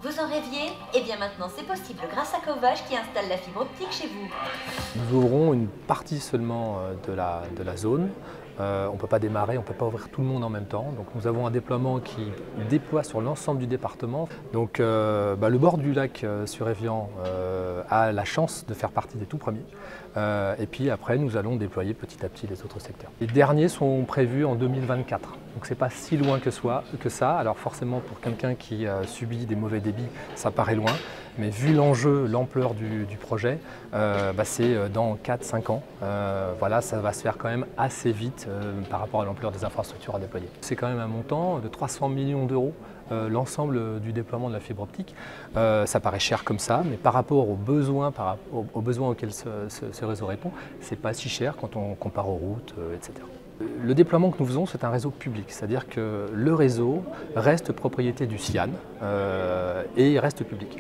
Vous en rêviez? Eh bien maintenant c'est possible grâce à Covage qui installe la fibre optique chez vous. Nous ouvrons une partie seulement de la zone. On ne peut pas démarrer, on ne peut pas ouvrir tout le monde en même temps. Donc nous avons un déploiement qui déploie sur l'ensemble du département. Donc le bord du lac sur Évian a la chance de faire partie des tout premiers. Et puis après nous allons déployer petit à petit les autres secteurs. Les derniers sont prévus en 2024. Donc c'est pas si loin que ça. Alors forcément pour quelqu'un qui subit des mauvais débits, ça paraît loin. Mais vu l'enjeu, l'ampleur du projet, c'est dans 4-5 ans. Voilà, ça va se faire quand même assez vite par rapport à l'ampleur des infrastructures à déployer. C'est quand même un montant de 300 millions d'euros, l'ensemble du déploiement de la fibre optique. Ça paraît cher comme ça, mais par rapport aux besoins, auxquels ce réseau répond, c'est pas si cher quand on compare aux routes, etc. Le déploiement que nous faisons, c'est un réseau public, c'est-à-dire que le réseau reste propriété du CIAN et il reste public.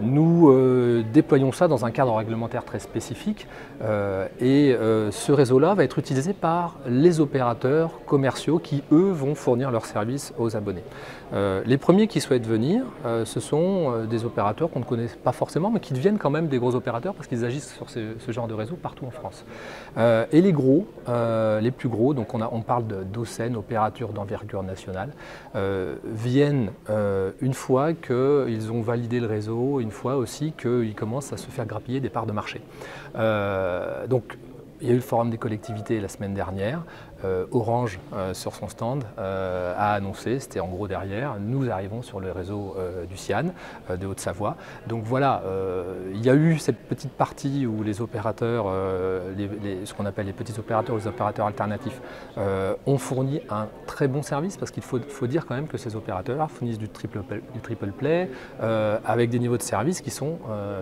Nous déployons ça dans un cadre réglementaire très spécifique et ce réseau-là va être utilisé par les opérateurs commerciaux qui, eux, vont fournir leurs services aux abonnés. Les premiers qui souhaitent venir, ce sont des opérateurs qu'on ne connaît pas forcément, mais qui deviennent quand même des gros opérateurs parce qu'ils agissent sur ce genre de réseau partout en France. Et les gros, les plus gros, donc on parle d'OCEN, opérateurs d'envergure nationale, viennent une fois qu'ils ont validé le réseau, une fois aussi qu'ils commencent à se faire grappiller des parts de marché. Donc, il y a eu le forum des collectivités la semaine dernière. Orange, sur son stand, a annoncé, c'était en gros derrière, nous arrivons sur le réseau du CIAN de Haute-Savoie. Donc voilà, il y a eu cette petite partie où les opérateurs, ce qu'on appelle les petits opérateurs ou les opérateurs alternatifs, ont fourni un très bon service parce qu'il faut dire quand même que ces opérateurs fournissent du triple play avec des niveaux de service qui sont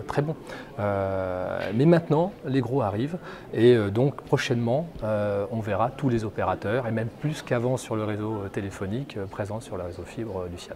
très bons. Mais maintenant, les gros arrivent et donc prochainement, on verra tous les opérateurs et même plus qu'avant sur le réseau téléphonique présent sur le réseau fibre du CIAN.